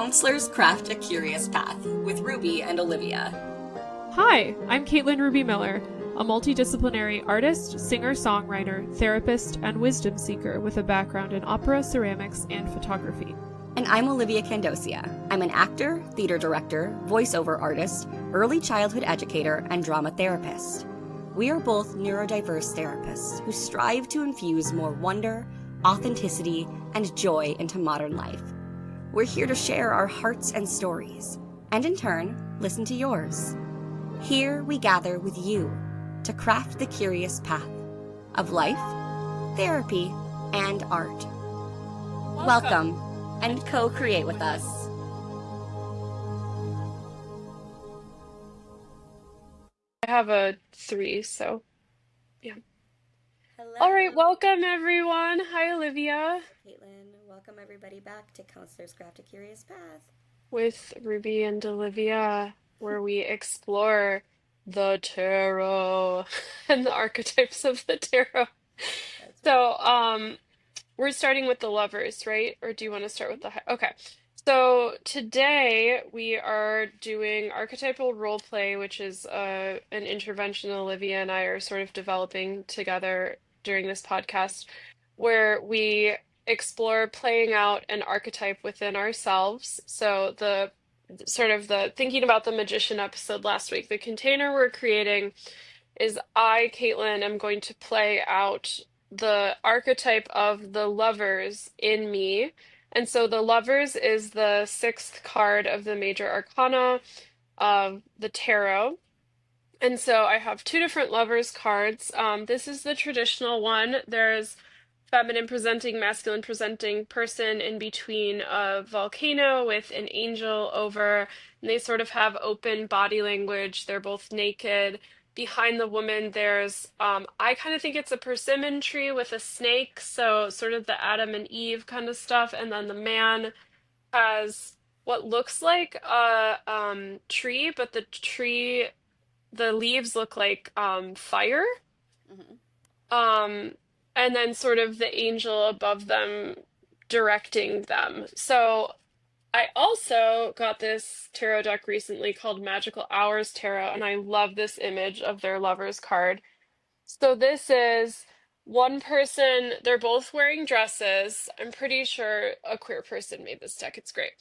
Counselors Craft a Curious Path with Ruby and Olivia. Hi, I'm Caitlin Ruby Miller, a multidisciplinary artist, singer-songwriter, therapist, and wisdom seeker with a background in opera, ceramics, and photography. And I'm Olivia Candosia. I'm an actor, theater director, voiceover artist, early childhood educator, and drama therapist. We are both neurodiverse therapists who strive to infuse more wonder, authenticity, and joy into modern life. We're here to share our hearts and stories, and in turn, listen to yours. Here we gather with you to craft the curious path of life, therapy, and art. Welcome and co-create with us. I have a 3, so yeah. Hello. All right, welcome everyone. Hi, Olivia. Caitlin, welcome everybody back to Counselors Craft a Curious Path. With Ruby and Olivia, where we explore the tarot and the archetypes of the tarot. So, we're starting with the lovers, right? Or do you want to start with the Okay. So today we are doing archetypal role play, which is an intervention Olivia and I are sort of developing together during this podcast, where we explore playing out an archetype within ourselves. So the sort of the thinking about the magician episode last week, the container we're creating is I, Caitlin, am going to play out the archetype of the lovers in me. And so the lovers is the sixth card of the major arcana of the tarot. And so I have two different lovers cards. This is the traditional one. There's feminine presenting, masculine presenting person in between a volcano with an angel over, and they sort of have open body language. They're both naked. Behind the woman, there's, I kind of think it's a persimmon tree with a snake, so sort of the Adam and Eve kind of stuff. And then the man has what looks like a tree, but the leaves look like fire. Um, and then sort of the angel above them directing them. So I also got this tarot deck recently called Magical Hours Tarot, and I love this image of their lover's card. So this is one person, they're both wearing dresses. I'm pretty sure a queer person made this deck. It's great.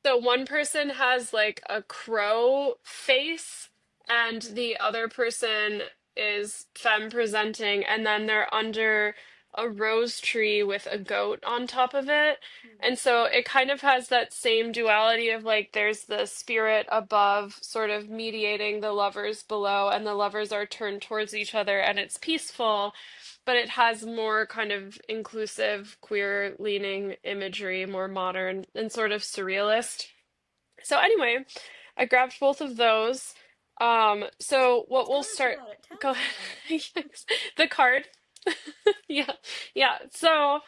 So one person has like a crow face, and the other person is femme presenting, and then they're under a rose tree with a goat on top of it. And so it kind of has that same duality of like there's the spirit above sort of mediating the lovers below, and the lovers are turned towards each other and it's peaceful, but it has more kind of inclusive, queer leaning imagery, more modern and sort of surrealist. So anyway, I grabbed both of those. So what we'll start, go ahead. Yes, the card. Yeah, yeah. So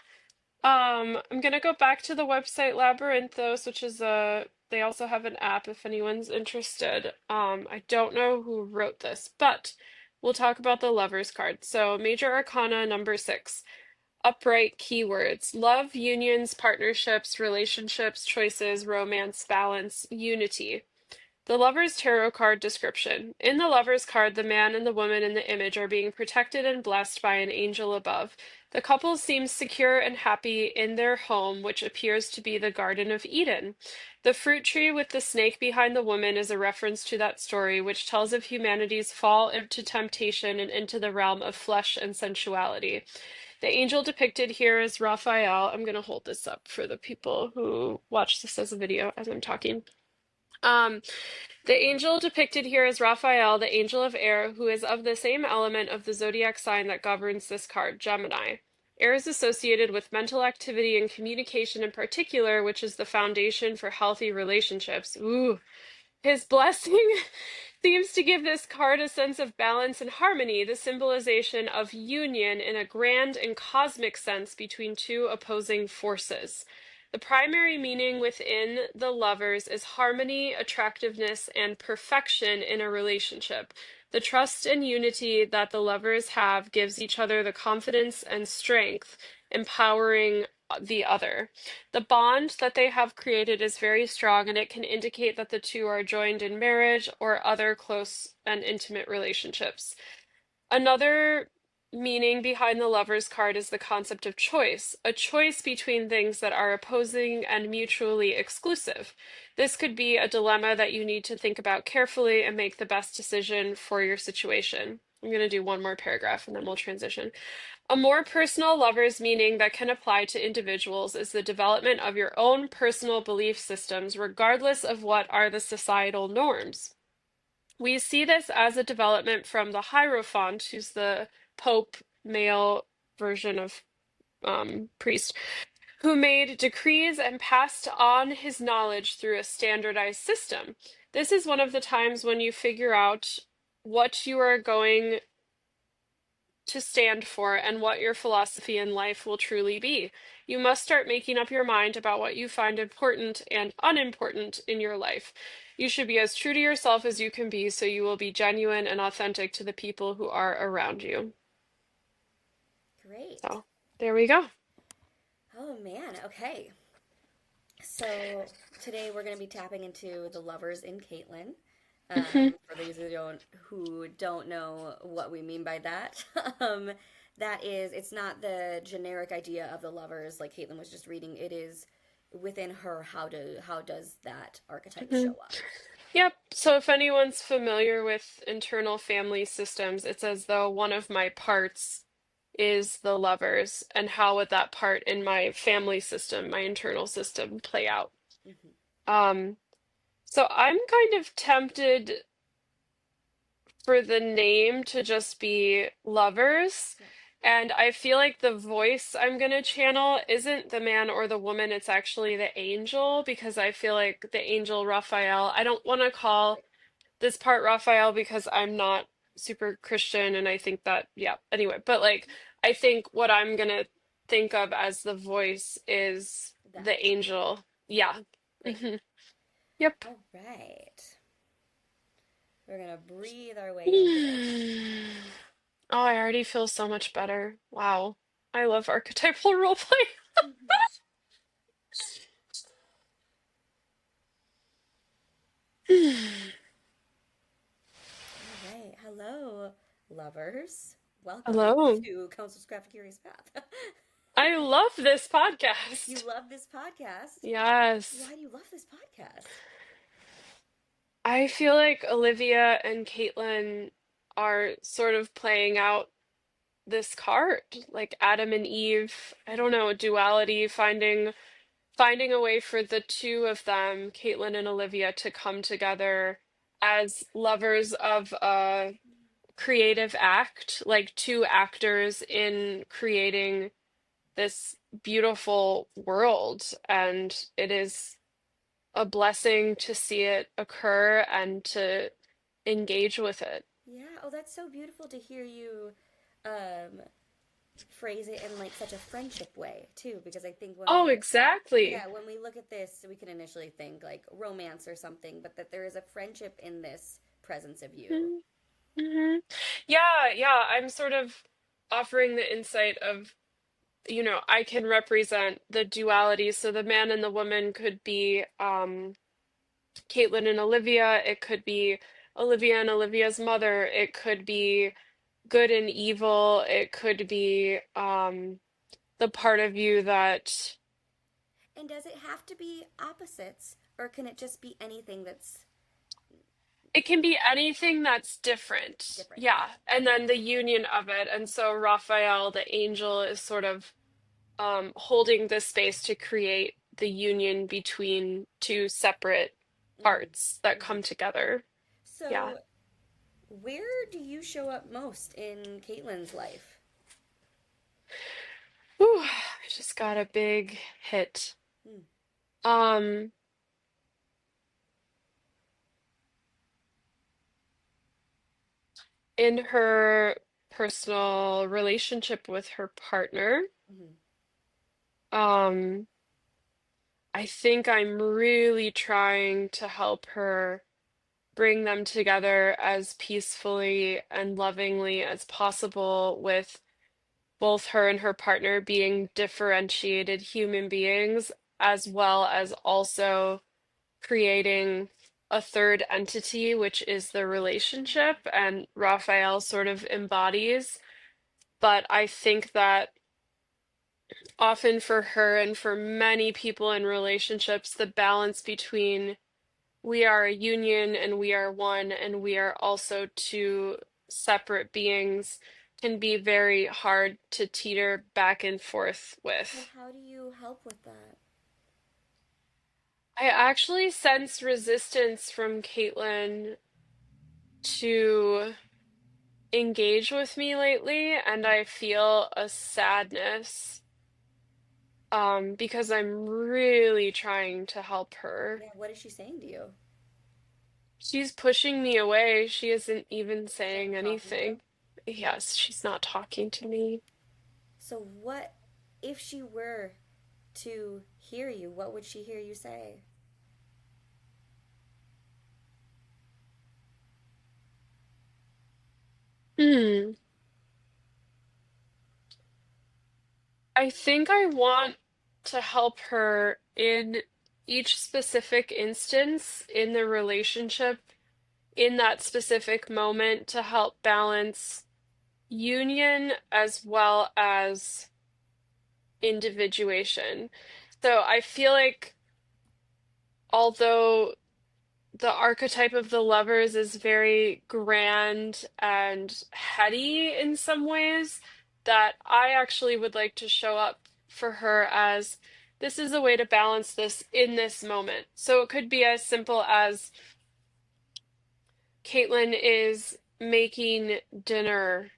I'm gonna go back to the website Labyrinthos, which is they also have an app if anyone's interested. I don't know who wrote this, but we'll talk about the lovers card. So Major Arcana number 6. Upright keywords: love, unions, partnerships, relationships, choices, romance, balance, unity. The Lover's Tarot card description. In the Lover's card, the man and the woman in the image are being protected and blessed by an angel above. The couple seems secure and happy in their home, which appears to be the Garden of Eden. The fruit tree with the snake behind the woman is a reference to that story, which tells of humanity's fall into temptation and into the realm of flesh and sensuality. The angel depicted here is Raphael. I'm going to hold this up for the people who watch this as a video as I'm talking. Um, the angel depicted here is Raphael, the angel of air, who is of the same element of the zodiac sign that governs this card, Gemini. Air is associated with mental activity and communication in particular, which is the foundation for healthy relationships. Ooh. His blessing seems to give this card a sense of balance and harmony, the symbolization of union in a grand and cosmic sense between two opposing forces. The primary meaning within the lovers is harmony, attractiveness, and perfection in a relationship. The trust and unity that the lovers have gives each other the confidence and strength, empowering the other. The bond that they have created is very strong, and it can indicate that the two are joined in marriage or other close and intimate relationships. Another meaning behind the Lover's card is the concept of choice, a choice between things that are opposing and mutually exclusive. This could be a dilemma that you need to think about carefully and make the best decision for your situation. I'm going to do one more paragraph and then we'll transition. A more personal lover's meaning that can apply to individuals is the development of your own personal belief systems, regardless of what are the societal norms. We see this as a development from the Hierophant, who's the Pope male version of priest, who made decrees and passed on his knowledge through a standardized system. This is one of the times when you figure out what you are going to stand for and what your philosophy in life will truly be. You must start making up your mind about what you find important and unimportant in your life. You should be as true to yourself as you can be so you will be genuine and authentic to the people who are around you. Great. So, there we go. Oh man, okay. So today we're going to be tapping into the lovers in Caitlin. Mhm. For those who don't know what we mean by that, that is, it's not the generic idea of the lovers like Caitlin was just reading. It is within her. How does that archetype show Mhm. up? Yep. So if anyone's familiar with internal family systems, it's as though one of my parts is the lovers, and how would that part in my family system, my internal system, play out? Hmm. Um, so I'm kind of tempted for the name to just be lovers. Yeah. And I feel like the voice I'm gonna channel isn't the man or the woman, it's actually the angel, because I feel like the angel Raphael, I don't want to call Right. this part Raphael because I'm not super Christian and I think that, yeah, anyway, but like, I think what I'm gonna think of as the voice is That the angel. Yeah. great. Yep. All right. We're gonna breathe our way into this. Oh, I already feel so much better. Wow. I love archetypal roleplay. Mhm. All right. Hello, lovers. Welcome Hello. to Council's Craft Curious Path. I love this You podcast. love this podcast? Yes. Why do you love this podcast? I feel like Olivia and Caitlin are sort of playing out this card, like Adam and Eve. I don't know, duality, finding a way for the two of them, Caitlin and Olivia, to come together as lovers of a creative act, like two actors in creating this beautiful world. And it is a blessing to see it occur and to engage with it. Yeah, oh, that's so beautiful to hear you um, phrase it in like such a friendship way too, because I think when Oh, we, exactly. yeah, when we look at this, we can initially think like romance or something, but that there is a friendship in this presence of you. Mm-hmm. Yeah, yeah. I'm sort of offering the insight of, I can represent the duality. So the man and the woman could be Caitlin and Olivia. It could be Olivia and Olivia's mother. It could be good and evil. It could be the part of you that And does it have to be opposites, or can it just be anything that's it can be anything that's different. different? Yeah. Okay, And then the union of it. And so Raphael, the angel, is sort of holding this space to create the union between two separate mm-hmm. parts that Mm-hmm. come together. Yeah. So, where do you show up most in Caitlin's life? Whew, I just got a big hit. Mm, Um, in her personal relationship with her partner, mm-hmm. um, I think I'm really trying to help her bring them together as peacefully and lovingly as possible with both her and her partner being differentiated human beings, as well as also creating a third entity, which is the relationship, and Raphael sort of embodies. But I think that often for her and for many people in relationships, the balance between we are a union and we are one and we are also two separate beings can be very hard to teeter back and forth So with. how do you help with that? I actually sense resistance from Caitlin to engage with me lately, and I feel a sadness because I'm really trying to help her. Yeah, what is she saying to you? She's pushing me away. She isn't even She's not saying talking to you? anything. Yes, she's not talking to me. So what if she were to hear you, what would she hear you say? Hmm. I think I want to help her in each specific instance in the relationship, in that specific moment, to help balance union as well as individuation. So I feel like although the archetype of the lovers is very grand and heady in some ways, that I actually would like to show up for her as this is a way to balance this in this moment. So it could be as simple as Caitlin is making dinner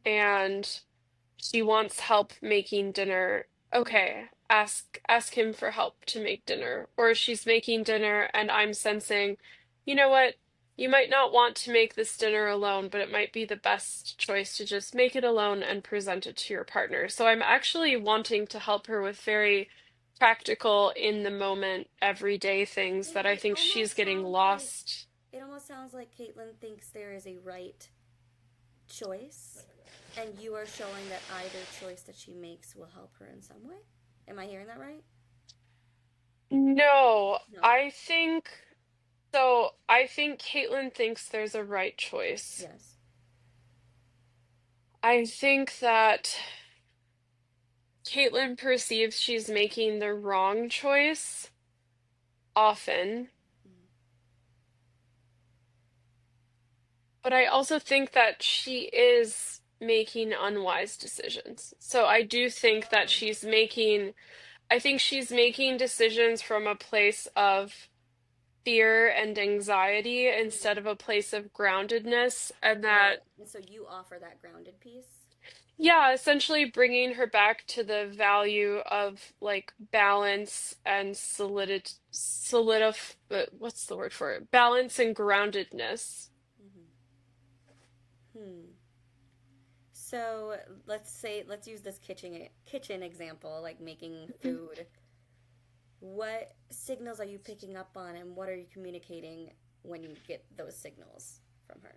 and she wants help making dinner. Okay, ask him for help to make dinner. Or she's making dinner and I'm sensing, you know what? You might not want to make this dinner alone, but it might be the best choice to just make it alone and present it to your partner. So I'm actually wanting to help her with very practical, in the moment, everyday things It, that I it think she's almost getting sounds like lost. it almost sounds like Caitlin thinks there is a right choice, and you are showing that either choice that she makes will help her in some way. Am I hearing that right? No, No. I think so. I think Caitlin thinks there's a right choice. Yes. I think that Caitlin perceives she's making the wrong choice often, Mm. but I also think that she is making unwise decisions. So I do think that Oh. I think she's making decisions from a place of fear and anxiety Mm. instead of a place of groundedness, and Right. that And so you offer that grounded piece? yeah, essentially bringing her back to the value of like balance and what's the word for it? Balance and groundedness. Mm-hmm. Hmm. So let's use this kitchen example, like making food. What signals are you picking up on, and what are you communicating when you get those signals from her?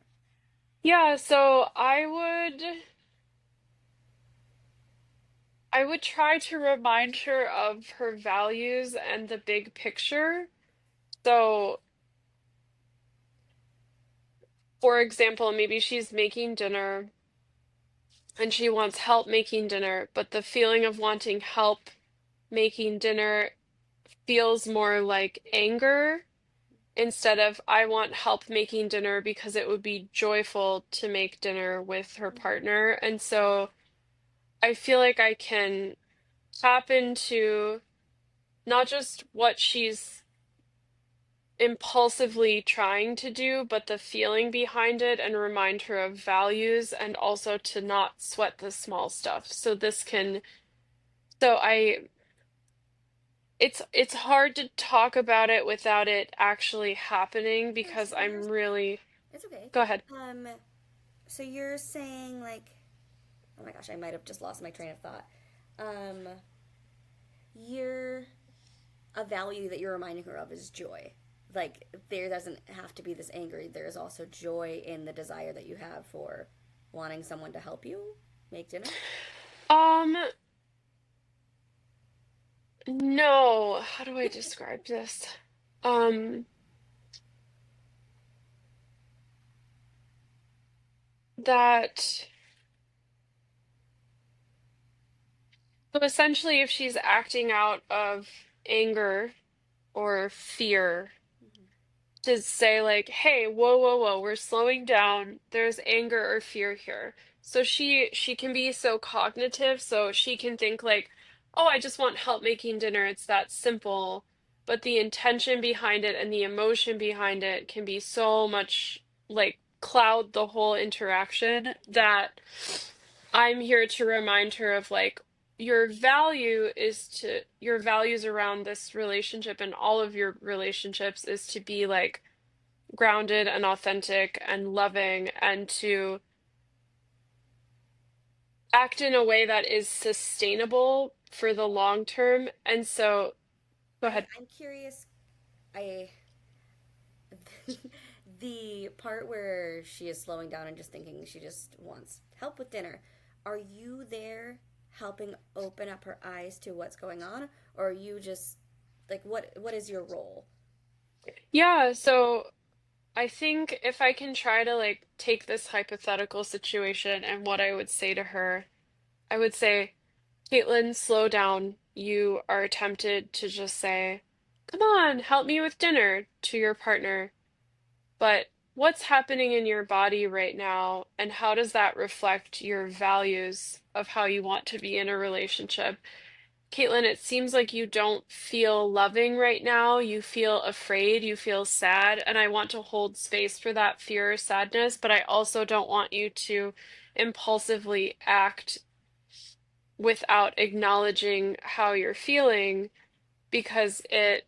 Yeah, so I would try to remind her of her values and the big picture. So, for example, maybe she's making dinner and she wants help making dinner, but the feeling of wanting help making dinner feels more like anger instead of I want help making dinner because it would be joyful to make dinner with her Mm-hmm. partner. And so I feel like I can tap into not just what she's impulsively trying to do, but the feeling behind it and remind her of values and also to not sweat the small stuff. So I it's hard to talk about it without it actually happening Yeah, because so you're I'm saying really it's okay. go ahead. Um, so you're saying like, oh my gosh, I might have just lost my train of thought. Um, you're a value that you're reminding her of is joy. Like there doesn't have to be this anger. There is also joy in the desire that you have for wanting someone to help you make dinner. Um, no, how do I describe this? Um, that so essentially if she's acting out of anger or fear, to say like, hey, whoa, whoa, whoa, we're slowing down. There's anger or fear here. So she can be so cognitive, so she can think like, oh, I just want help making dinner. It's that simple. But the intention behind it and the emotion behind it can be so much like cloud the whole interaction that I'm here to remind her of like your values around this relationship and all of your relationships is to be like grounded and authentic and loving and to act in a way that is sustainable for the long term. And so, go ahead. I'm curious. I the part where she is slowing down and just thinking she just wants help with dinner. Are you there helping open up her eyes to what's going on, or are you just like what is your role? Yeah, so I think if I can try to like take this hypothetical situation and what I would say to her, I would say, Caitlin, slow down. You are tempted to just say, come on, help me with dinner to your partner. But what's happening in your body right now, and how does that reflect your values of how you want to be in a relationship? Caitlin, it seems like you don't feel loving right now. You feel afraid, you feel sad, and I want to hold space for that fear or sadness, but I also don't want you to impulsively act without acknowledging how you're feeling because it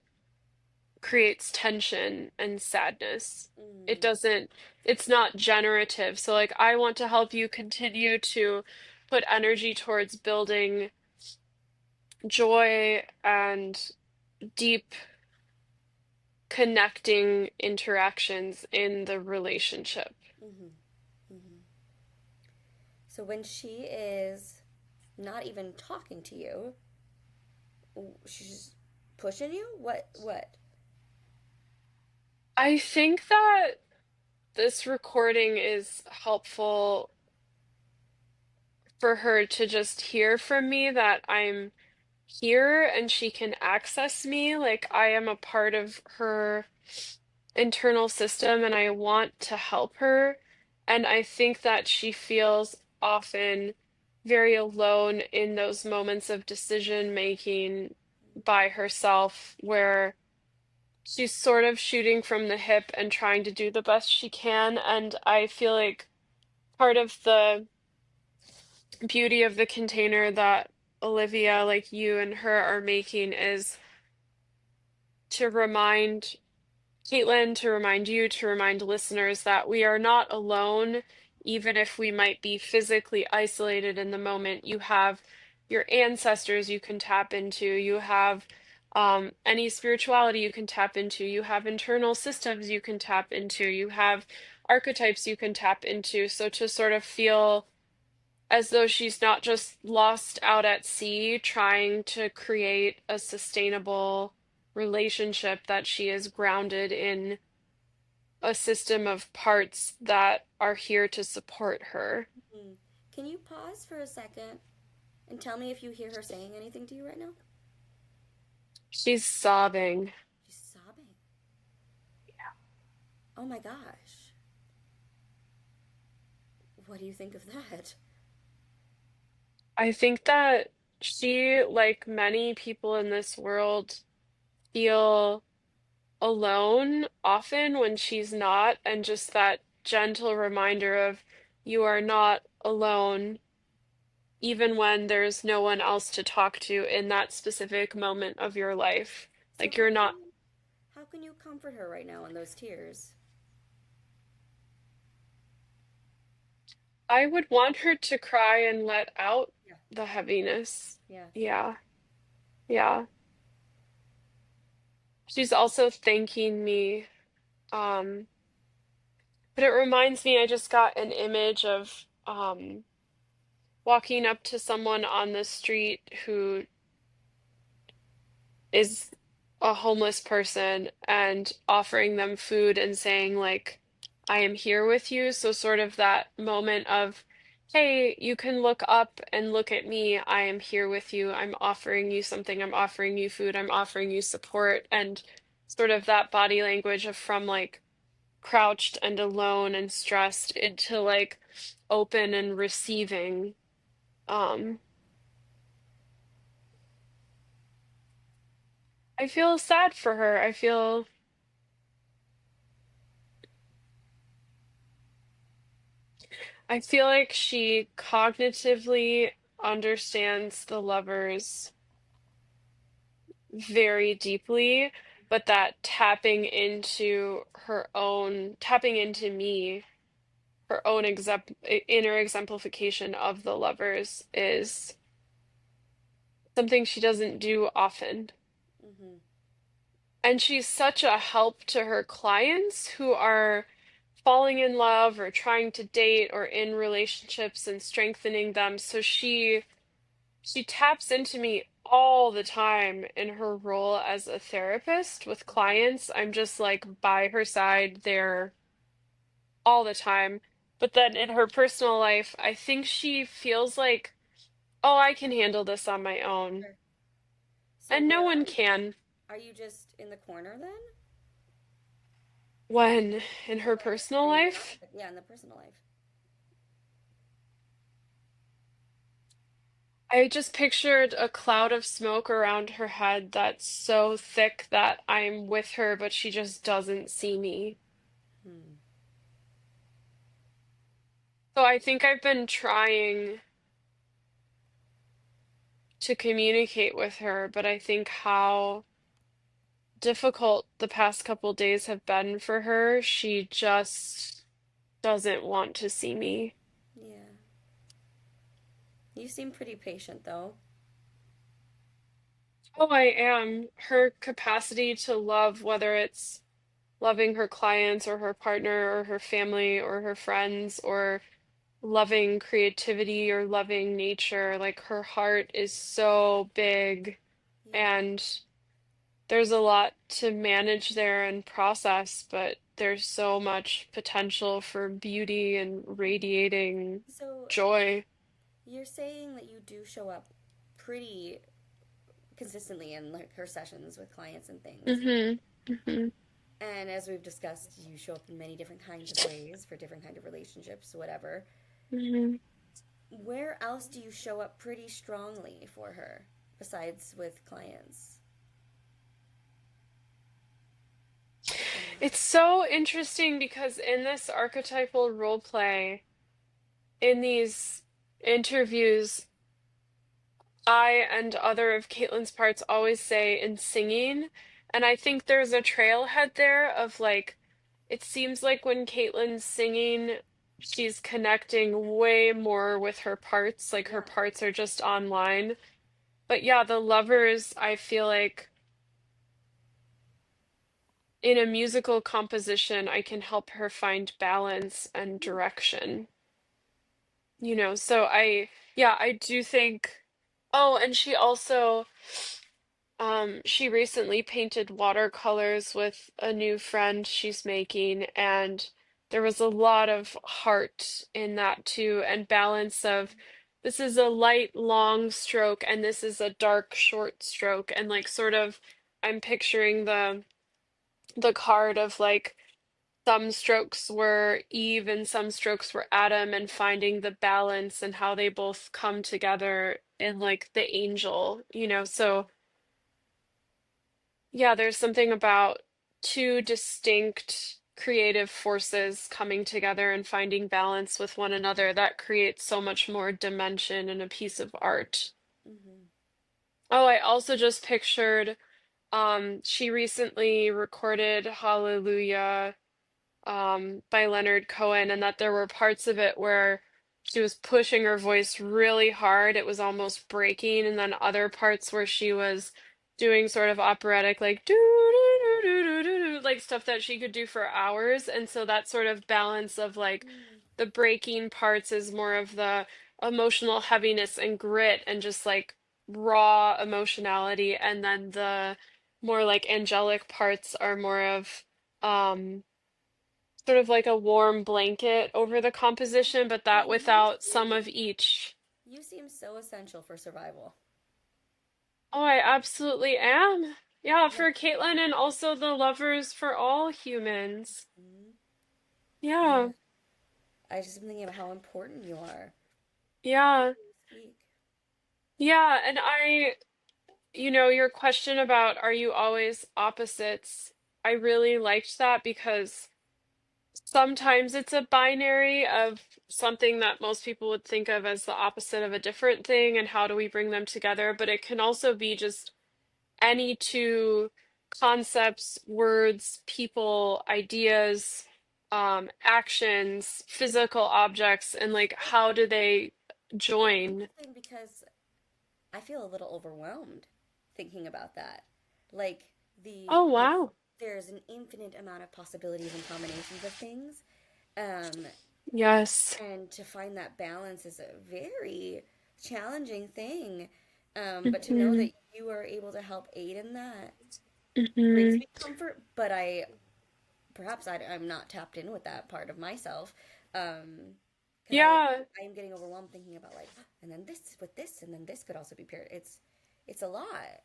creates tension and sadness. It Mm, doesn't, it's not generative. So, like, I want to help you continue to put energy towards building joy and deep connecting interactions in the relationship. hmm hmm So when she is not even talking to you, she's pushing you. What? I think that this recording is helpful for her to just hear from me that I'm here and she can access me. Like I am a part of her internal system and I want to help her. And I think that she feels often very alone in those moments of decision making by herself where she's sort of shooting from the hip and trying to do the best she can. And I feel like part of the beauty of the container that Olivia, like you and her are making is to remind Caitlin, to remind you, to remind listeners that we are not alone, even if we might be physically isolated in the moment. You have your ancestors you can tap into, you have any spirituality you can tap into, you have internal systems you can tap into, you have archetypes you can tap into. So to sort of feel as though she's not just lost out at sea trying to create a sustainable relationship, that she is grounded in a system of parts that are here to support her. Hmm. Can you pause for a second and tell me if you hear her saying anything to you right now? She's sobbing. She's sobbing. Oh my gosh. What do you think of that? I think that she, like many people in this world, feel alone often when she's not, and just that gentle reminder of you are not alone even when there's no one else to talk to in that specific moment of your life. So Like you're not, how can you comfort her right now in those tears? I would want her to cry and let out Yeah. the heaviness. Yeah. Yeah, yeah. She's also thanking me. Um, but it reminds me, I just got an image of walking up to someone on the street who is a homeless person and offering them food and saying like, I am here with you. So sort of that moment of, hey, you can look up and look at me. I am here with you. I'm offering you something. I'm offering you food. I'm offering you support. And sort of that body language of from like crouched and alone and stressed into like open and receiving. Um, I feel sad for her. I feel like she cognitively understands the lovers very deeply, but that tapping into me, her own inner exemplification of the lovers is something she doesn't do often. Mm-hmm. And she's such a help to her clients who are falling in love or trying to date or in relationships and strengthening them. So she taps into me all the time in her role as a therapist with clients. I'm just like by her side there all the time. But then in her personal life, I think she feels like, oh, I can handle this on my own. Sure. So And no where one are you then? can. Are you just in the corner then? When in her Or personal in life, yeah, in the personal life. I just pictured a cloud of smoke around her head that's so thick that I'm with her, but she just doesn't see me. Hmm. So I think I've been trying to communicate with her, but I think how difficult the past couple days have been for her, she just doesn't want to see me. Yeah. You seem pretty patient though. Oh, I am. Her capacity to love, whether it's loving her clients or her partner or her family or her friends or loving creativity or loving nature, like her heart is so big Yeah. and there's a lot to manage there and process, but there's so much potential for beauty and radiating So joy. you're saying that you do show up pretty consistently in like her sessions with clients and things. Hmm. Hmm. And as we've discussed, you show up in many different kinds of ways for different kind of relationships, whatever. Hmm. Where else do you show up pretty strongly for her besides with clients? It's so interesting because in this archetypal role play, in these interviews, I and other of Caitlin's parts always say in singing, and I think there's a trailhead there of like, it seems like when Caitlin's singing, she's connecting way more with her parts, like her Yeah. parts are just online. But yeah, the lovers, I feel like in a musical composition, I can help her find balance and Hmm. direction. So yeah, I do think, oh, and she also, she recently painted watercolors with a new friend she's making, and there was a lot of heart in that too, and balance of this is a light, long stroke, and this is a dark, short stroke, and like sort of, I'm picturing the card of like some strokes were Eve and some strokes were Adam, and finding the balance and how they both come together in like the angel, so. Yeah, there's something about two distinct creative forces coming together and finding balance with one another that creates so much more dimension in a piece of art. Hmm. Oh, I also just pictured she recently recorded Hallelujah by Leonard Cohen, and that there were parts of it where she was pushing her voice really hard. It was almost breaking, and then other parts where she was doing sort of operatic, like do do do do do do, like stuff that she could do for hours. And so that sort of balance of like Mm. the breaking parts is more of the emotional heaviness and grit and just like raw emotionality, and then the more like angelic parts are more of um sort of like a warm blanket over the composition, but Yeah, that without some of each. you seem so essential for survival. Oh, I absolutely am. Yeah, Like, for Caitlin and also the lovers for all humans. mhm. Yeah, Yeah, I just been thinking about how important you are. yeah, Speak. yeah. And your question about are you always opposites? I really liked that because sometimes it's a binary of something that most people would think of as the opposite of a different thing, and how do we bring them together? But it can also be just any two concepts, words, people, ideas, actions, physical objects, and like how do they join? Interesting because I feel a little overwhelmed thinking about that. Like Oh, like wow. there's an infinite amount of possibilities and combinations of things. Um, Yes. and to find that balance is a very challenging thing. But to know Hmm. that you are able to help aid in that brings Hmm. me comfort. But I perhaps I'm not tapped in with that part of myself. Because Yeah. I am getting overwhelmed thinking about like, and then this with this, and then this could also be paired. It's a lot.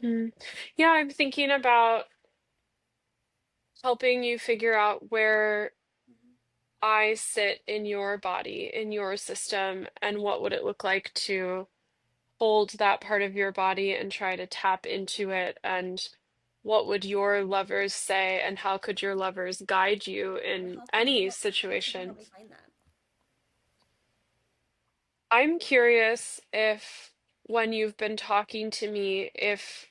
Hmm. Yeah, I'm thinking about helping you figure out where Mhm. I sit in your body, in your system, and what would it look like to hold that part of your body and try to tap into it, and what would your lovers say, and how could your lovers guide you Or in how could any how could you help situation? me find that? I'm curious if when you've been talking to me, if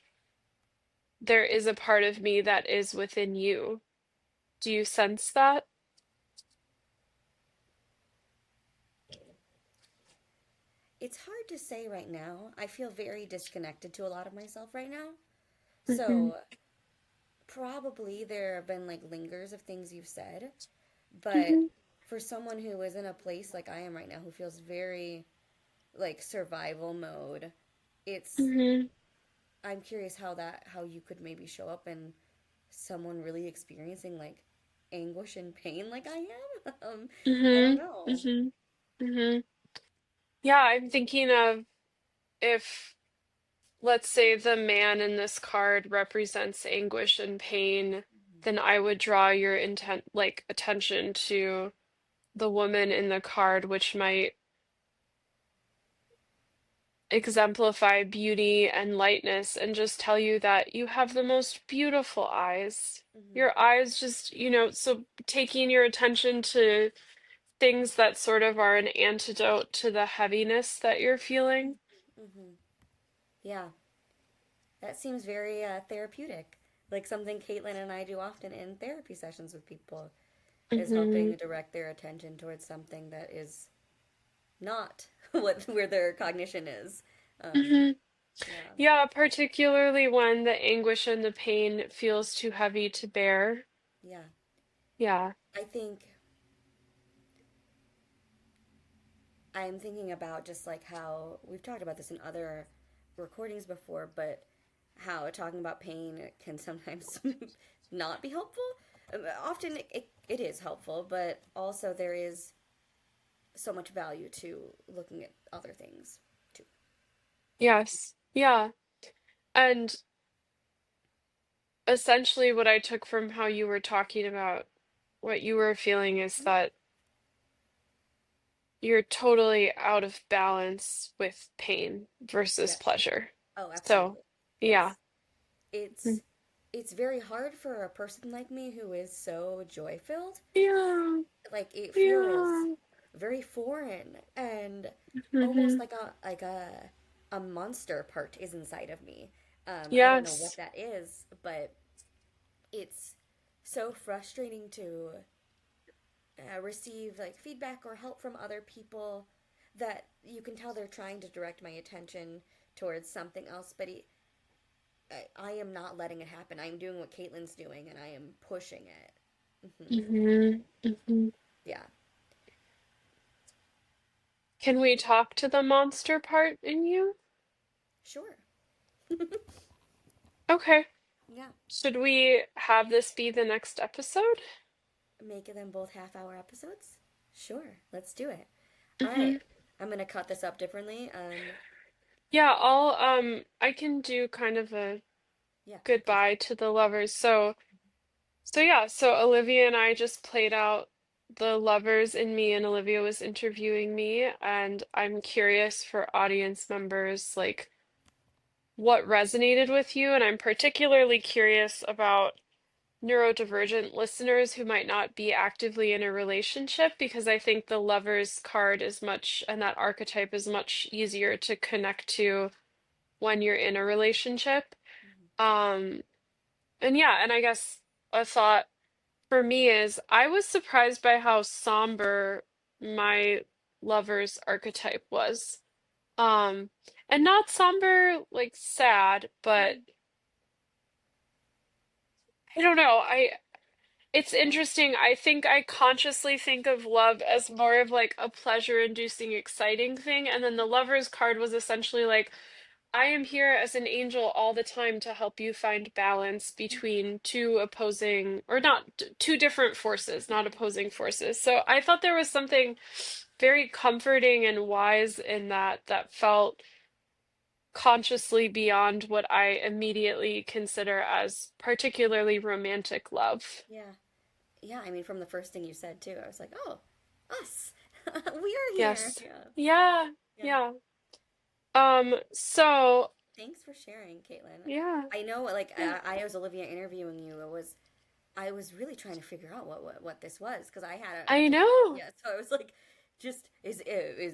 there is a part of me that is within you. Do you sense that? It's hard to say right now. I feel very disconnected to a lot of myself right now. Hmm. So probably there have been like lingers of things you've said, but Hmm. for someone who is in a place like I am right now, who feels very like survival mode, it's Hmm. I'm curious how you could maybe show up in someone really experiencing like anguish and pain like I am. I don't Hmm. know. Hmm. Hmm. Yeah, I'm thinking of if, let's say, the man in this card represents anguish and pain, then I would draw your attention to the woman in the card, which might exemplify beauty and lightness, and just tell you that you have the most beautiful eyes. Hmm. Your eyes just, so taking your attention to things that sort of are an antidote to the heaviness that you're feeling. Hmm. Yeah, that seems very therapeutic. Like something Caitlin and I do often in therapy sessions with people is Hmm. helping direct their attention towards something that is not where their cognition is. Um, Hmm. yeah, Yeah, particularly when the anguish and the pain feels too heavy to bear. yeah. Yeah. I think I'm thinking about just like how we've talked about this in other recordings before, but how talking about pain can sometimes not be helpful. Often it is helpful, but also there is so much value to looking at other things too. Yes. Yeah. And essentially, what I took from how you were talking about what you were feeling is that you're totally out of balance with pain versus Yes. pleasure. Oh, So, absolutely. yeah. Yes. It's very hard for a person like me who is so joy filled. Yeah. Like it feels Yeah. very foreign and almost Hmm. like a monster part is inside of me. I don't know what Yes. that is, but it's so frustrating to receive like feedback or help from other people that you can tell they're trying to direct my attention towards something else, but I am not letting it happen. I am doing what Caitlin's doing, and I am pushing it. Hmm. Hmm. Hmm. Yeah. Can we talk to the monster part in you? Sure. Okay. Yeah. Should we have this be the next episode? Make them both half-hour episodes? Sure. Let's do it. All Mm-hmm. right. I'm gonna cut this up differently. Yeah, I can do kind of a Yeah. Go for goodbye to the lovers. So Olivia and I just played out the lovers in me, and Olivia was interviewing me, and I'm curious for audience members, like what resonated with you, and I'm particularly curious about neurodivergent listeners who might not be actively in a relationship, because I think the lovers card is much, and that archetype is much easier to connect to when you're in a relationship. it. Um, and yeah, and I guess a thought for me is I was surprised by how somber my lover's archetype was. Um, and not somber like sad, but Mhm. I don't know. It's interesting. I think I consciously think of love as more of like a pleasure-inducing, exciting thing, and then the lover's card was essentially like I am here as an angel all the time to help you find balance between two opposing, or not, two different forces, not opposing forces. So I thought there was something very comforting and wise in that, that felt consciously beyond what I immediately consider as particularly romantic love. Yeah. Yeah, I mean, from the first thing you said too, I was like, oh, us. We are here. Yes. Yeah. Yeah. Yeah. Yeah. So, Thanks for sharing, Caitlin. yeah. I know, like, Yeah. as Olivia interviewing you, I was really trying to figure out what this was because I had a I total know. idea. So I was like, just is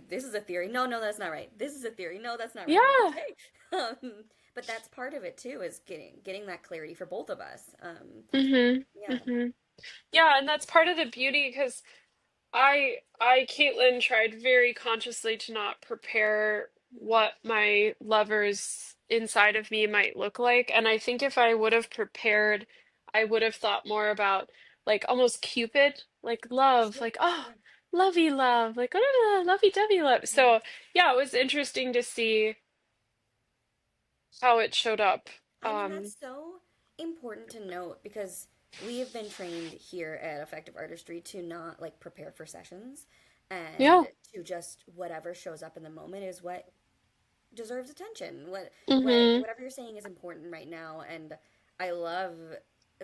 this is a theory? No, no, that's not right. This is a theory. No, that's not right. Yeah. Okay. But that's part of it too, is getting that clarity for both of us. Mm-hmm. Yeah. Mm-hmm. Yeah, and that's part of the beauty because Caitlin, tried very consciously to not prepare what my lover's inside of me might look like. And I think if I would have prepared, I would have thought more about like almost Cupid, like love, Sure. like, oh, Yeah. lovey love, like, oh, lovey-dovey love. Yeah. So, yeah, it was interesting to see how it showed up. I mean, that's Um, so important to note because we have been trained here at Effective Artistry to not like prepare for sessions yeah. and to just whatever shows up in the moment is what deserves attention. Mm-hmm. Whatever you're saying is important right now, and I love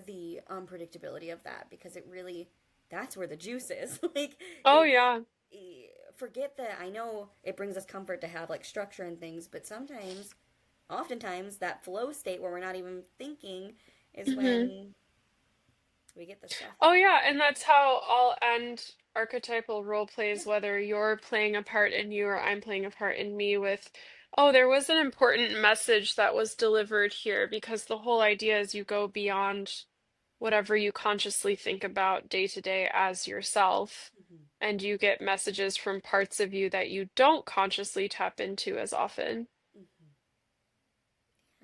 the unpredictability of that because it really that's where the juice is. Like Oh, it's yeah. forget that I know it brings us comfort to have like structure and things, but sometimes oftentimes that flow state where we're not even thinking is Mm-hmm. when we get the stuff. Oh yeah, and that's how I'll end archetypal role Yeah. plays, whether you're playing a part in you or I'm playing a part in me with, oh, there was an important message that was delivered here, because the whole idea is you go beyond whatever you consciously think about day to day as yourself, Mhm. and you get messages from parts of you that you don't consciously tap into as often.